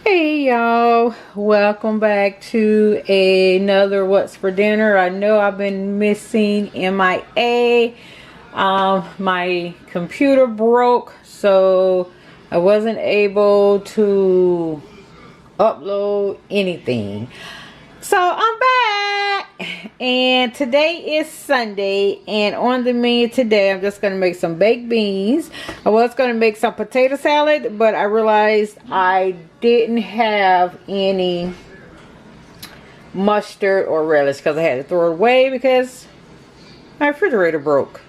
Hey y'all, welcome back to another What's for Dinner. I know I've been missing MIA. My computer broke, so I wasn't able to upload anything. So I'm back, and today is Sunday, and on the menu today I'm just going to make some baked beans. I was going to make some potato salad, but I realized I didn't have any mustard or relish because I had to throw it away because my refrigerator broke.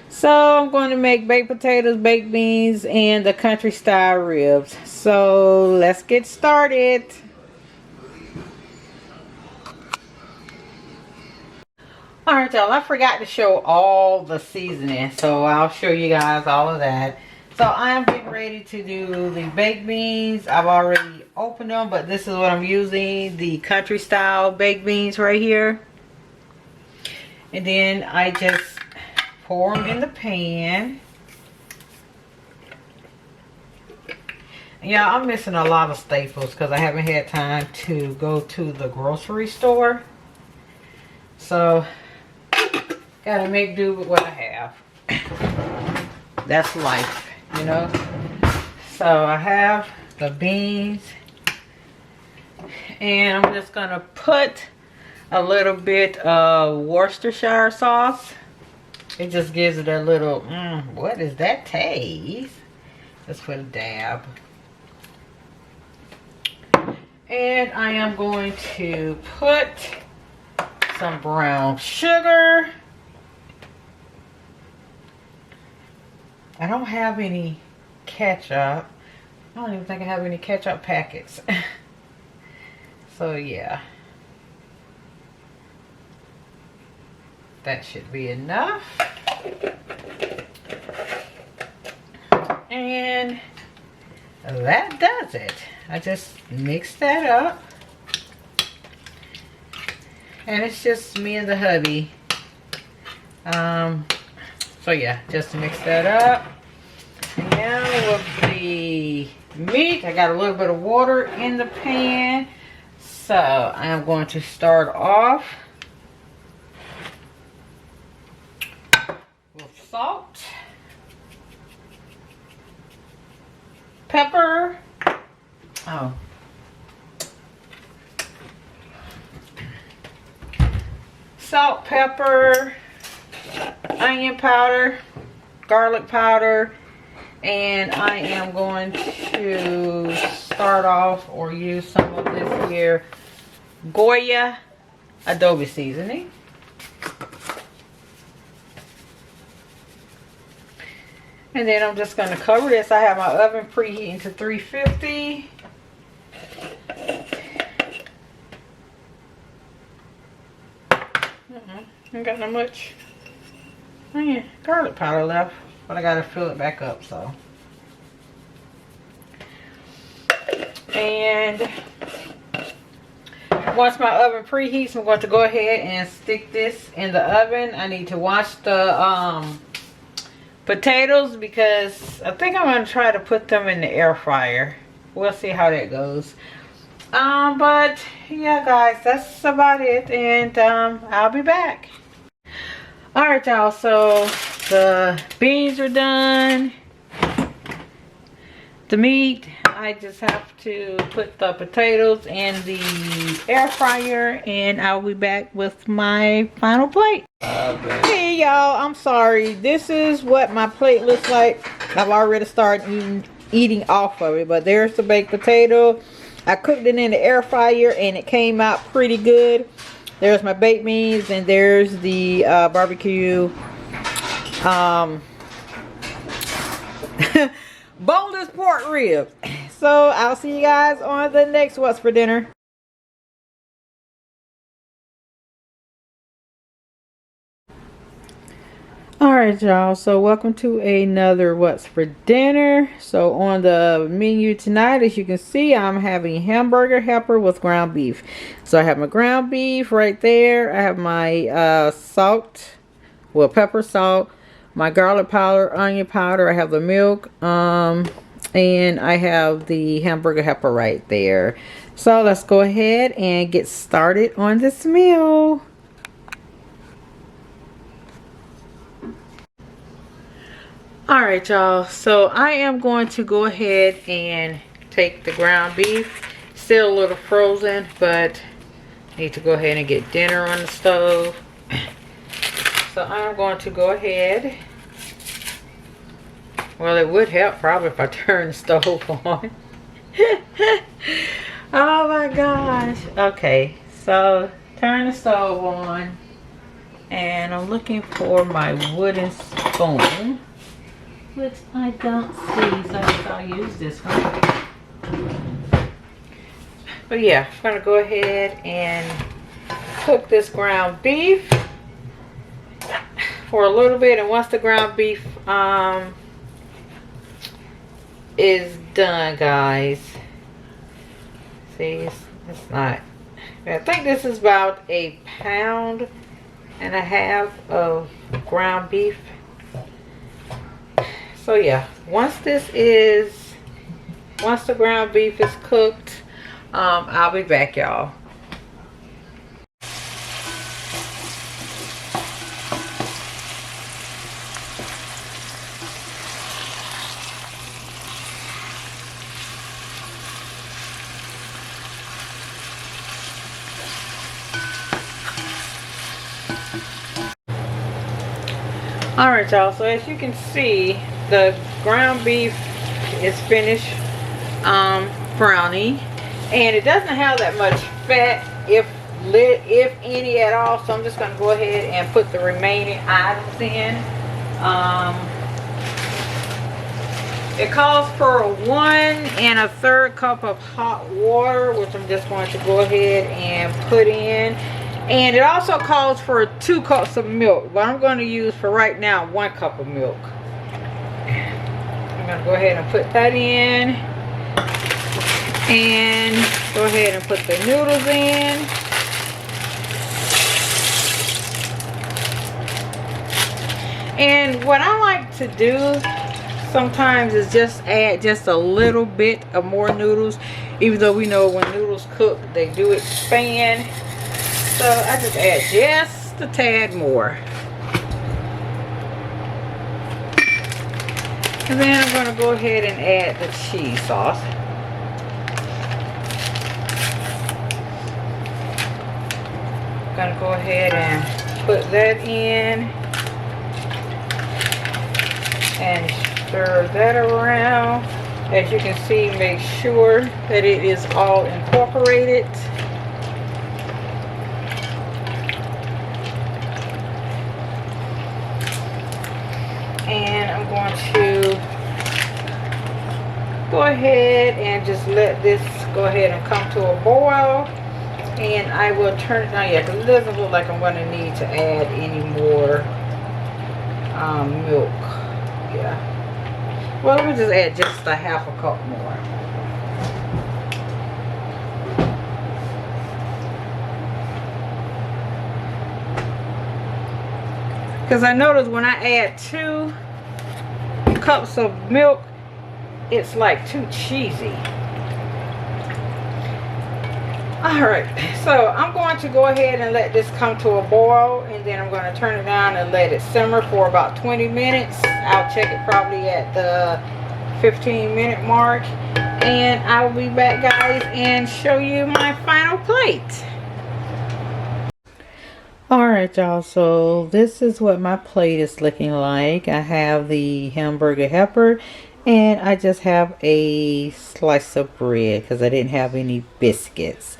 So I'm going to make baked potatoes, baked beans, and the country style ribs. So let's get started. Alright y'all, I forgot to show all the seasoning, so I'll show you guys all of that. So I'm getting ready to do the baked beans. I've already opened them, but this is what I'm using, the country style baked beans right here. And then I just pour them in the pan. Yeah, I'm missing a lot of staples because I haven't had time to go to the grocery store. So gotta make do with what I have. That's life, you know. So I have the beans, and I'm just gonna put a little bit of Worcestershire sauce. It just gives it a little, what is that taste? Just put a dab. And I am going to put some brown sugar. I don't have any ketchup. I don't even think I have any ketchup packets. So yeah. That should be enough. And that does it. I just mix that up. And it's just me and the hubby. So yeah, just mix that up. And now with the meat, I got a little bit of water in the pan. So I am going to start off with salt, pepper, salt, pepper, onion powder, garlic powder, and I am going to start off or use some of this here Goya adobe seasoning. And then I'm just going to cover this. I have my oven preheating to 350. Ain't got no much garlic powder left, but I gotta fill it back up. So, and once my oven preheats, I'm going to go ahead and stick this in the oven. I need to wash the potatoes because I think I'm gonna try to put them in the air fryer. We'll see how that goes. But yeah guys, that's about it, and I'll be back. Alright y'all, so the beans are done. The meat, I just have to put the potatoes in the air fryer, and I'll be back with my final plate. Hey y'all, I'm sorry. This is what my plate looks like. I've already started eating off of it, but there's the baked potato. I cooked it in the air fryer and it came out pretty good. There's my baked beans, and there's the barbecue boneless pork ribs. So I'll see you guys on the next What's for Dinner. Alright y'all, so welcome to another What's for Dinner. So on the menu tonight, as you can see, I'm having hamburger helper with ground beef. So I have my ground beef right there. I have my pepper, salt, my garlic powder, onion powder. I have the milk. And I have the hamburger helper right there. So let's go ahead and get started on this meal. Alright y'all, so I am going to go ahead and take the ground beef. Still a little frozen, but need to go ahead and get dinner on the stove. So I'm going to go ahead. Well, it would help probably if I turn the stove on. Oh my gosh. Okay, so turn the stove on. And I'm looking for my wooden spoon, which I don't see, so I think I'll use this one. But yeah, I'm going to go ahead and cook this ground beef for a little bit. And once the ground beef is done, guys, see, it's not, I think this is about 1.5 pounds of ground beef. So yeah, once the ground beef is cooked, I'll be back, y'all. Alright y'all, so as you can see, the ground beef is finished browning, and it doesn't have that much fat, if any at all. So I'm just going to go ahead and put the remaining items in. It calls for 1 1/3 cup of hot water, which I'm just going to go ahead and put in. And it also calls for 2 cups of milk, but I'm going to use for right now 1 cup of milk. I'm going to go ahead and put that in. And go ahead and put the noodles in. And what I like to do sometimes is just add just a little bit of more noodles. Even though we know when noodles cook, they do expand. So I just add just a tad more. And then I'm going to go ahead and add the cheese sauce. I'm going to go ahead and put that in. And stir that around. As you can see, make sure that it is all incorporated. And I'm going to go ahead and just let this go ahead and come to a boil. And I will turn it down, yeah, because it doesn't look like I'm going to need to add any more milk. Yeah. Well, let me just add just a 1/2 cup more. Because I noticed when I add 2 cups of milk, it's like too cheesy. Alright, so I'm going to go ahead and let this come to a boil, and then I'm going to turn it down and let it simmer for about 20 minutes. I'll check it probably at the 15-minute mark, and I will be back, guys, and show you my final plate. Alright y'all, so this is what my plate is looking like. I have the hamburger helper, and I just have a slice of bread because I didn't have any biscuits.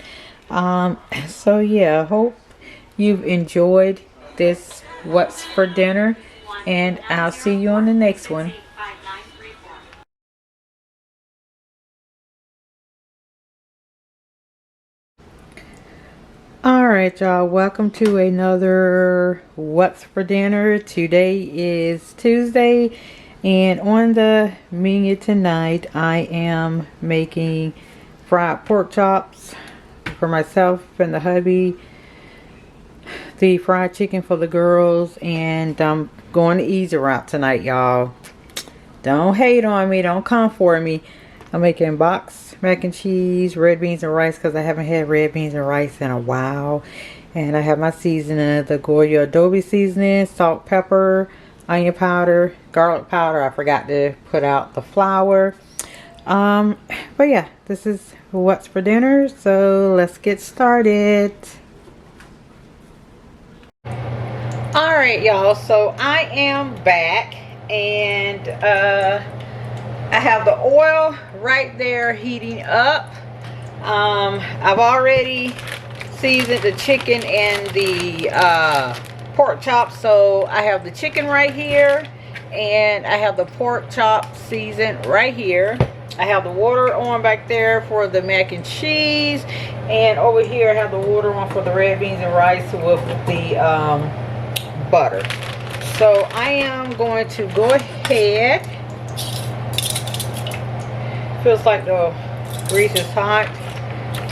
So yeah, I hope you've enjoyed this What's for Dinner, and I'll see you on the next one. Alright y'all, welcome to another What's for Dinner. Today is Tuesday, and on the menu tonight I am making fried pork chops for myself and the hubby, the fried chicken for the girls, and I'm going the easy route tonight, y'all. don't hate on me. Don't come for me. I'm making box mac and cheese, red beans and rice because I haven't had red beans and rice in a while. And I have my seasoning, the Goya adobe seasoning, salt, pepper, onion powder, garlic powder. I forgot to put out the flour. But yeah, this is what's for dinner. So let's get started. Alright, y'all. So I am back. And I have the oil right there heating up. I've already seasoned the chicken and the pork chops. So I have the chicken right here and I have the pork chop seasoned right here. I have the water on back there for the mac and cheese, and over here I have the water on for the red beans and rice with the butter. So I am going to go ahead. Feels like the grease is hot.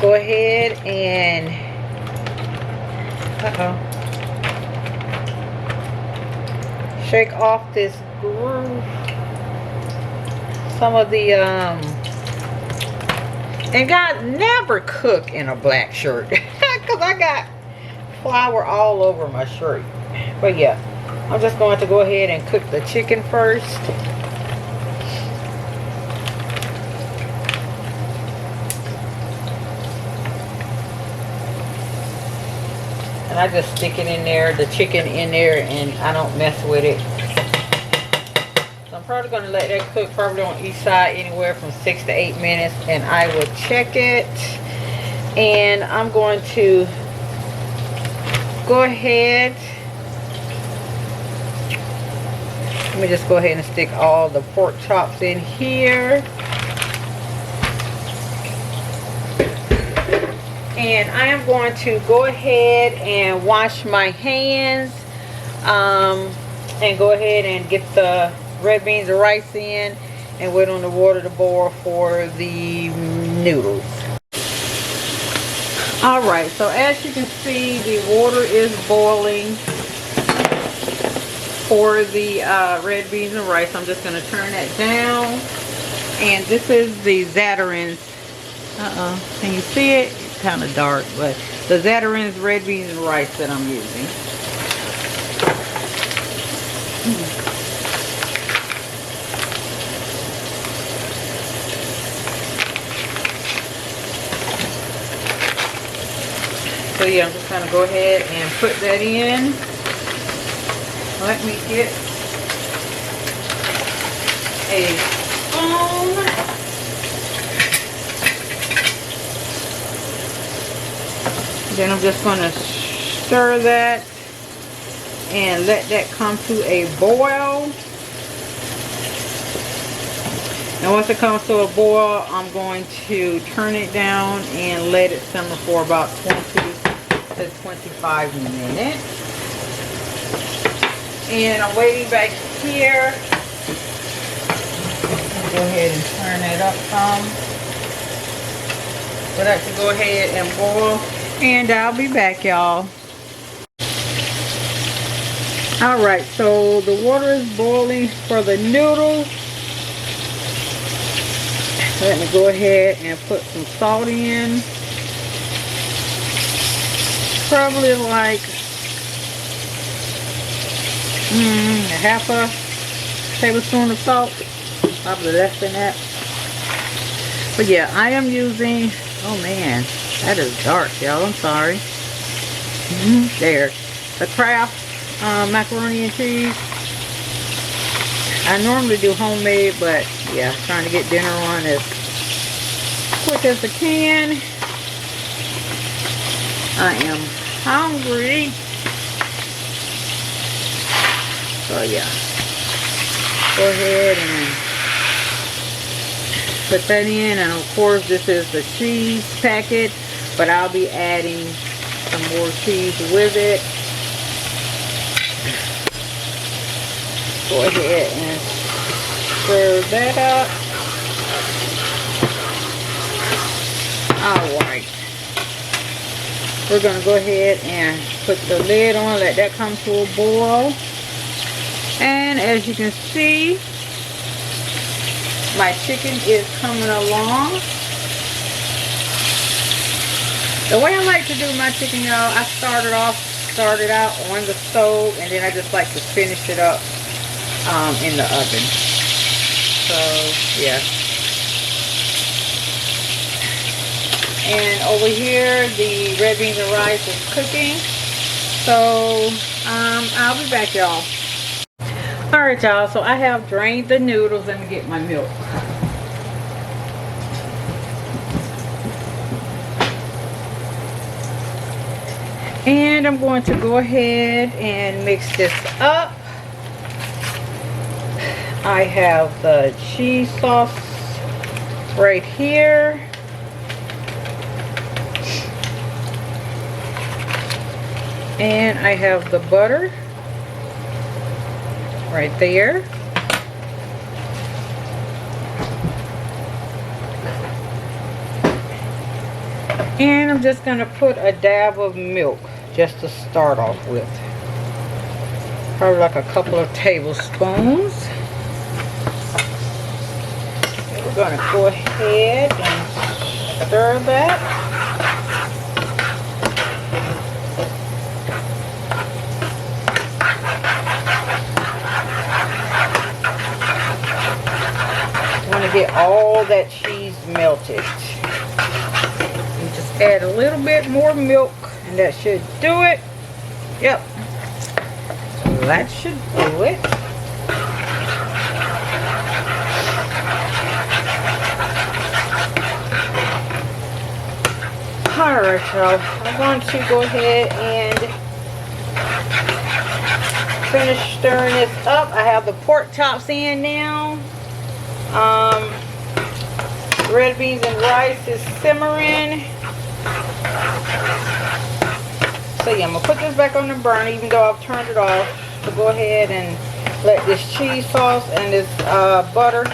Go ahead and shake off this groove. Some of the and guys, never cook in a black shirt because I got flour all over my shirt. But yeah, I'm just going to go ahead and cook the chicken first. And I just stick it in there, the chicken in there, and I don't mess with it. So I'm probably going to let that cook probably on each side anywhere from 6 to 8 minutes, and I will check it. And I'm going to go ahead. Let me just go ahead and stick all the pork chops in here. And I am going to go ahead and wash my hands and go ahead and get the red beans and rice in and wait on the water to boil for the noodles. Alright, so as you can see, the water is boiling for the red beans and rice. I'm just going to turn that down. And this is the Zatarain's. Can you see it? It's kind of dark, but the Zatarain's red beans and rice that I'm using. So yeah, I'm just going to go ahead and put that in. Let me get a spoon. Then I'm just going to stir that and let that come to a boil. And once it comes to a boil, I'm going to turn it down and let it simmer for about 20 to 25 minutes. And I'm waiting back here. Go ahead and turn that up some. For that to go ahead and boil. And I'll be back, y'all. Alright, so the water is boiling for the noodles. Let me go ahead and put some salt in. Probably like a half a tablespoon of salt. Probably less than that. But yeah, I am using, oh man, that is dark, y'all. I'm sorry. There. The Kraft macaroni and cheese. I normally do homemade, but yeah, trying to get dinner on as quick as I can. I am hungry. So yeah, go ahead and put that in. And of course this is the cheese packet, but I'll be adding some more cheese with it. Go ahead and stir that up. Alright, we're going to go ahead and put the lid on, let that come to a boil. And as you can see, My chicken is coming along. The way I like to do my chicken, y'all, I started out on the stove, and then I just like to finish it up in the oven. So yeah. And over here, the red beans and rice is cooking. So I'll be back, y'all. Alright, y'all, so I have drained the noodles. Let me get my milk. And I'm going to go ahead and mix this up. I have the cheese sauce right here. And I have the butter right there. And I'm just going to put a dab of milk just to start off with. Probably like a couple of tablespoons. We're going to go ahead and stir that. Get all that cheese melted. You just add a little bit more milk and that should do it. Yep, so that should do it. Alright, y'all, I'm going to go ahead and finish stirring this up. I have the pork chops in now. Red beans and rice is simmering. So yeah, I'm gonna put this back on the burner even though I've turned it off. So go ahead and let this cheese sauce and this butter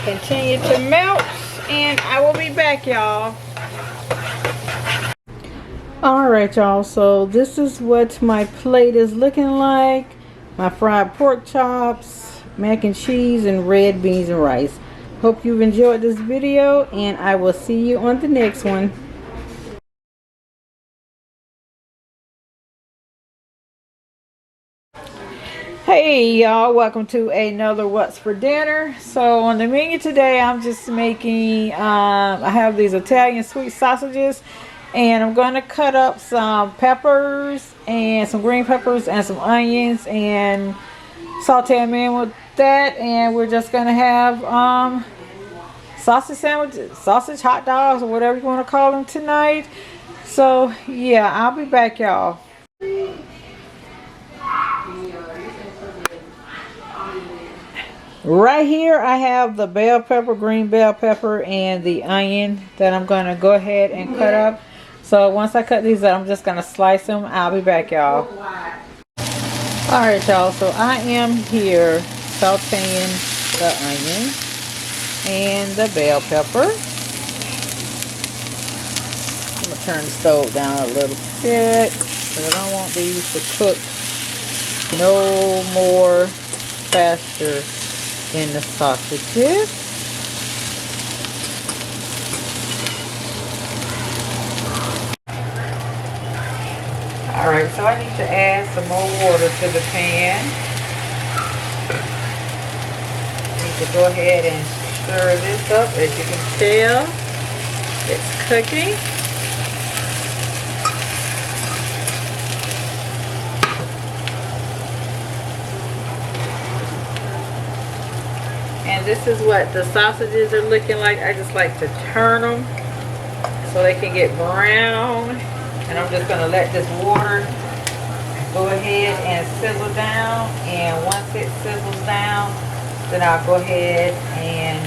continue to melt, and I will be back, y'all. Alright, y'all, so this is what my plate is looking like. My fried pork chops, mac and cheese, and red beans and rice. Hope you've enjoyed this video, and I will see you on the next one. Hey y'all, welcome to another What's for Dinner. So on the menu today, I'm just making, I have these Italian sweet sausages, and I'm going to cut up some peppers and some green peppers and some onions and saute them in with that, and we're just gonna have sausage sandwiches, sausage hot dogs, or whatever you want to call them tonight. So yeah, I'll be back, y'all. Right here I have the bell pepper, green bell pepper, and the onion that I'm gonna go ahead and cut up. So once I cut these up, I'm just gonna slice them. I'll be back, y'all. Alright, y'all, so I am here sauteing the onion and the bell pepper. I'm going to turn the stove down a little bit because I don't want these to cook no more faster than the sausages. Alright, so I need to add some more water to the pan. I need to go ahead and stir this up. As you can tell, it's cooking. And this is what the sausages are looking like. I just like to turn them so they can get brown. And I'm just going to let this water go ahead and sizzle down. And once it sizzles down, then I'll go ahead and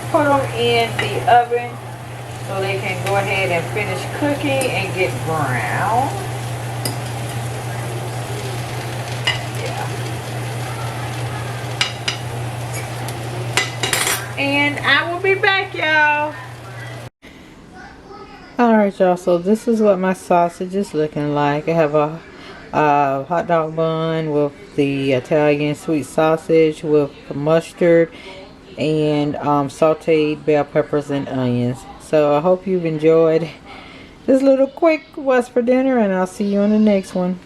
put them in the oven so they can go ahead and finish cooking and get brown. Yeah. And I will be back, y'all. Alright, y'all, so this is what my sausage is looking like. I have a hot dog bun with the Italian sweet sausage with mustard and sauteed bell peppers and onions. So I hope you've enjoyed this little quick what's for dinner, and I'll see you on the next one.